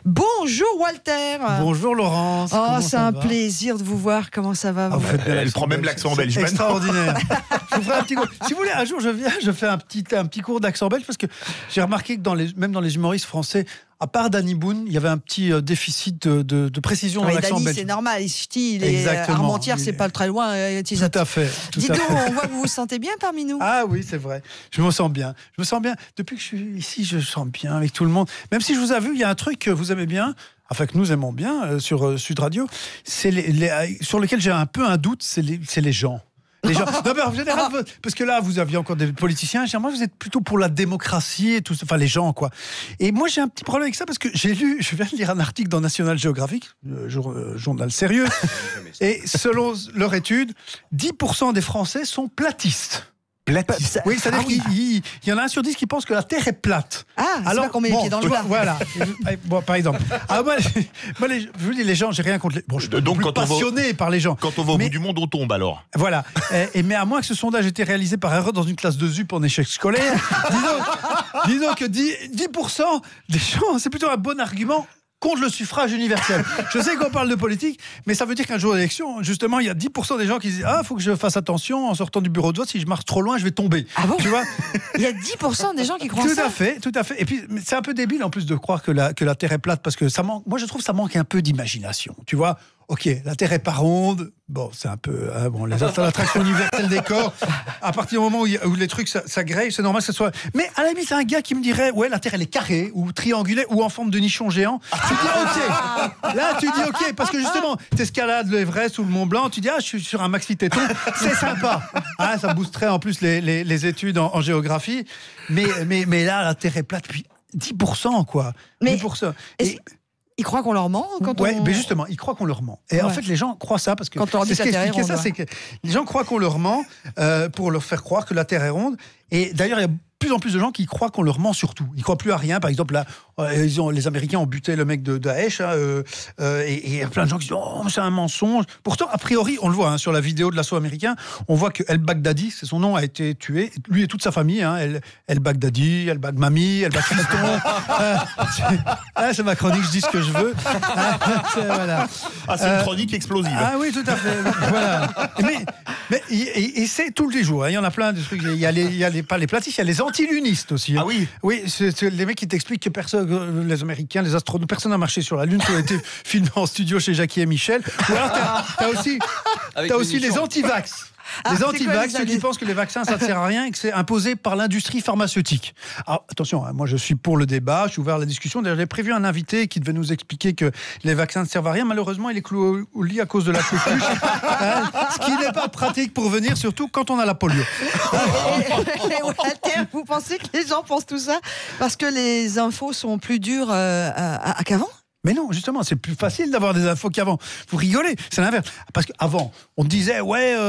Bonjour Walter. Bonjour Laurence. Oh, c'est un plaisir de vous voir. Comment ça va? Elle prend même l'accent belge. Extraordinaire. Je vous ferai un petit cours. Si vous voulez, un jour je viens, je fais un petit cours d'accent belge parce que j'ai remarqué que même dans les humoristes français, à part Danny Boone, il y a avait un petit déficit de précision dans l'accent belge. C'est normal, il est Armentières, c'est pas très loin. Tout à fait. Dites donc, on voit que vous vous sentez bien parmi nous. Ah oui, c'est vrai. Je me sens bien. Depuis que je suis ici, je me sens bien avec tout le monde. Même si je vous ai vu, il y a un truc que vous aimez bien, enfin que nous aimons bien sur Sud Radio, c'est sur lequel j'ai un peu un doute, c'est les gens. Les gens. Non, mais en général, parce que là, vous aviez encore des politiciens. Moi, vous êtes plutôt pour la démocratie et tout, enfin les gens, quoi. Et moi, j'ai un petit problème avec ça parce que je viens de lire un article dans National Geographic, journal sérieux, et selon leur étude, 10% des Français sont platistes. Platiste. Oui, c'est-à-dire qu'il y en a 1 sur 10 qui pense que la Terre est plate. Alors qu'on met les pieds dans le plat. Voilà. Bon, par exemple. Moi, je vous dis, les gens, j'ai rien contre les. Bon, je suis passionné par les gens. Quand on va au bout du monde, on tombe alors. Voilà. Mais à moins que ce sondage ait été réalisé par erreur dans une classe de ZUP en échec scolaire, disons que 10% des gens, c'est plutôt un bon argument contre le suffrage universel. Je sais qu'on parle de politique, mais ça veut dire qu'un jour d'élection, justement, il y a 10% des gens qui disent « Ah, il faut que je fasse attention en sortant du bureau de vote, si je marche trop loin, je vais tomber. » Ah bon? Tu vois? Il y a 10% des gens qui croient ça? Tout à fait. Et puis, c'est un peu débile, en plus, de croire que la Terre est plate, parce que moi, je trouve que ça manque un peu d'imagination. Tu vois? Ok, la Terre est pas ronde. Bon, c'est un peu l'attraction universelle des corps. À partir du moment où les trucs ça grêle, c'est normal que ça soit. Mais à la limite, c'est un gars qui me dirait ouais, la Terre elle est carrée ou triangulaire ou en forme de nichon géant. Tu dis ok. Là, tu dis ok parce que justement, t'escalades l'Everest ou le Mont Blanc, tu dis je suis sur un maxi téton, c'est sympa. Ça boosterait en plus les études en géographie. Mais là, la Terre est plate depuis 10% quoi. Mais 10%. Ils croient qu'on leur ment mais justement, ils croient qu'on leur ment. Et en fait, les gens croient ça parce que quand on leur dit que la Terre est ronde, c'est que les gens croient qu'on leur ment pour leur faire croire que la Terre est ronde. Et d'ailleurs, il y a de plus en plus de gens qui croient qu'on leur ment surtout. Ils croient plus à rien. Par exemple, là, les Américains ont buté le mec de Daesh, et il y a plein de gens qui disent oh, c'est un mensonge. Pourtant, a priori, on le voit sur la vidéo de l'assaut américain, on voit que El Baghdadi, c'est son nom, a été tué. Lui et toute sa famille, El Baghdadi, El Bagmami, El Bagfiston. C'est ma chronique, je dis ce que je veux. Voilà. C'est une chronique explosive. Ah oui, tout à fait. Voilà. Mais c'est tous les jours. Il y en a plein de trucs. Il y a pas les platistes, il y a les antilunistes aussi. Ah oui. Oui, c'est les mecs qui t'expliquent que les Américains, les astronautes, personne n'a marché sur la Lune, qui ont été filmés en studio chez Jackie et Michel. Ou alors t'as aussi les anti-vax. Les anti-vax, ceux qui pensent que les vaccins, ça ne sert à rien et que c'est imposé par l'industrie pharmaceutique. Alors, attention, moi je suis pour le débat, je suis ouvert à la discussion. D'ailleurs, j'ai prévu un invité qui devait nous expliquer que les vaccins ne servent à rien. Malheureusement, il est cloué au lit à cause de la coqueluche. Ce qui n'est pas pratique pour venir, surtout quand on a la polio. Walter, vous pensez que les gens pensent tout ça parce que les infos sont plus dures qu'avant? Mais non, justement, c'est plus facile d'avoir des infos qu'avant. Vous rigolez, c'est l'inverse. Parce qu'avant, on disait,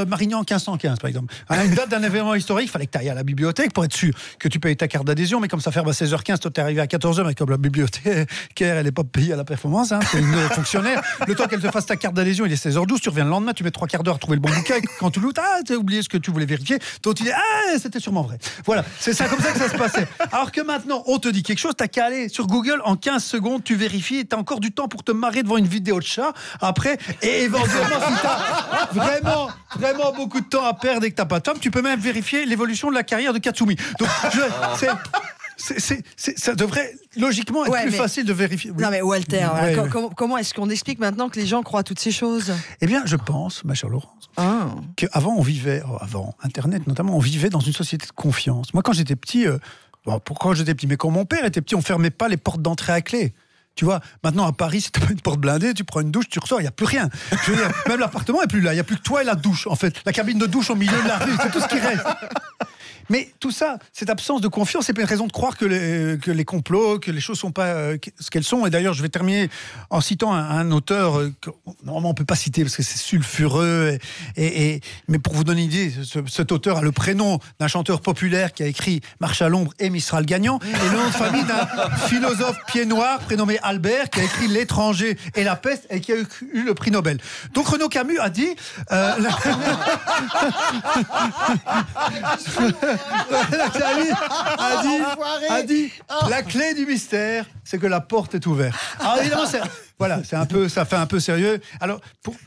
Marignan 1515, par exemple. À une date d'un événement historique, il fallait que tu ailles à la bibliothèque pour être sûr que tu payes ta carte d'adhésion. Mais comme ça ferme à 16h15, toi, t'es arrivé à 14h, mais comme la bibliothécaire, elle n'est pas payée à la performance, c'est une fonctionnaire. Le temps qu'elle te fasse ta carte d'adhésion, il est 16h12, tu reviens le lendemain, tu mets 3 quarts d'heure à trouver le bon bouquin. Quand tu l'ouvres, t'as oublié ce que tu voulais vérifier. Donc tu dis, c'était sûrement vrai. Voilà, c'est ça, comme ça que ça se passait. Alors que maintenant, on te dit quelque chose, t'as qu'à aller sur Google, en 15 secondes, tu vérifies, et t'as encore du temps pour te marrer devant une vidéo de chat après, et éventuellement si t'as vraiment beaucoup de temps à perdre et que t'as pas de femme, tu peux même vérifier l'évolution de la carrière de Katsumi. Donc ça devrait logiquement être plus facile de vérifier. Oui. Non mais Walter, comment est-ce qu'on explique maintenant que les gens croient à toutes ces choses? Eh bien, je pense, ma chère Laurence, qu'avant on vivait, avant Internet notamment, on vivait dans une société de confiance. Moi, quand j'étais petit, mais quand mon père était petit, on fermait pas les portes d'entrée à clé. Tu vois, maintenant à Paris, si tu as une porte blindée, tu prends une douche, tu ressors, il n'y a plus rien. Je veux dire, même l'appartement n'est plus là, il n'y a plus que toi et la douche, en fait. La cabine de douche au milieu de la rue, c'est tout ce qui reste. Mais tout ça, cette absence de confiance, c'est pas une raison de croire que les complots, que les choses sont pas ce qu'elles sont. Et d'ailleurs, je vais terminer en citant un auteur que normalement on peut pas citer parce que c'est sulfureux. Mais pour vous donner une idée, cet auteur a le prénom d'un chanteur populaire qui a écrit Marche à l'ombre et Mistral gagnant, et le nom de famille d'un philosophe pied noir prénommé Albert qui a écrit L'étranger et la peste et qui a eu le prix Nobel. Donc Renaud Camus a dit a dit la clé du mystère, c'est que la porte est ouverte. Alors évidemment, ça fait un peu sérieux. Alors,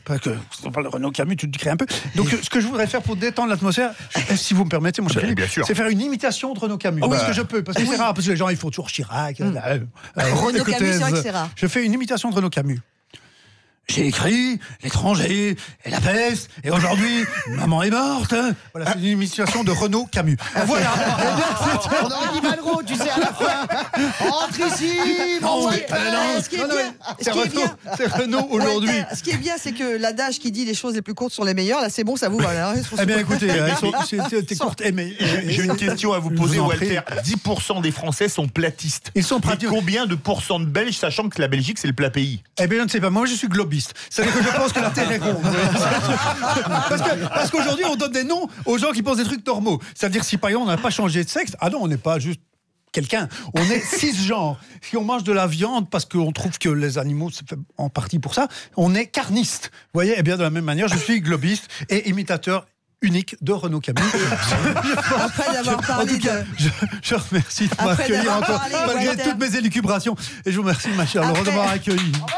parce que on parle de Renaud Camus, tu te crées un peu. Donc, ce que je voudrais faire pour détendre l'atmosphère, si vous me permettez, mon cher Philippe, c'est faire une imitation de Renaud Camus. Parce que je peux, parce que c'est rare, parce que les gens, ils font toujours Chirac. Renaud Camus, c'est vrai que c'est rare. Je fais une imitation de Renaud Camus. J'ai écrit l'étranger et la peste, et aujourd'hui, maman est morte. Voilà, c'est une imitation de Renaud Camus. Voilà. On aurait dit Malraux, tu sais, à la fin. Entre ici, mon c'est Renaud aujourd'hui. Ce qui est bien, c'est que l'adage qui dit les choses les plus courtes sont les meilleures, là c'est bon, ça vous va. Eh bien écoutez, c'était courte. J'ai une question à vous poser, Walter. 10% des Français sont platistes. Ils sont pratiques. Combien de pourcents de Belges, sachant que la Belgique, c'est le plat pays? Eh bien, je ne sais pas. Moi, je suis globiste. C'est-à-dire que je pense que la Terre est ronde. Parce qu'aujourd'hui, on donne des noms aux gens qui pensent des trucs normaux. C'est-à-dire, si par exemple, on n'a pas changé de sexe, ah non, on n'est pas juste quelqu'un. On est cisgenre. Si on mange de la viande parce qu'on trouve que les animaux, c'est fait en partie pour ça, on est carniste. Vous voyez, eh bien, de la même manière, je suis globiste et imitateur unique de Renaud Camus. Après d'avoir parlé en tout cas, je remercie de m'accueillir encore, malgré toutes mes élucubrations. Et je vous remercie, ma chère Laurent, de m'avoir accueilli. Bravo.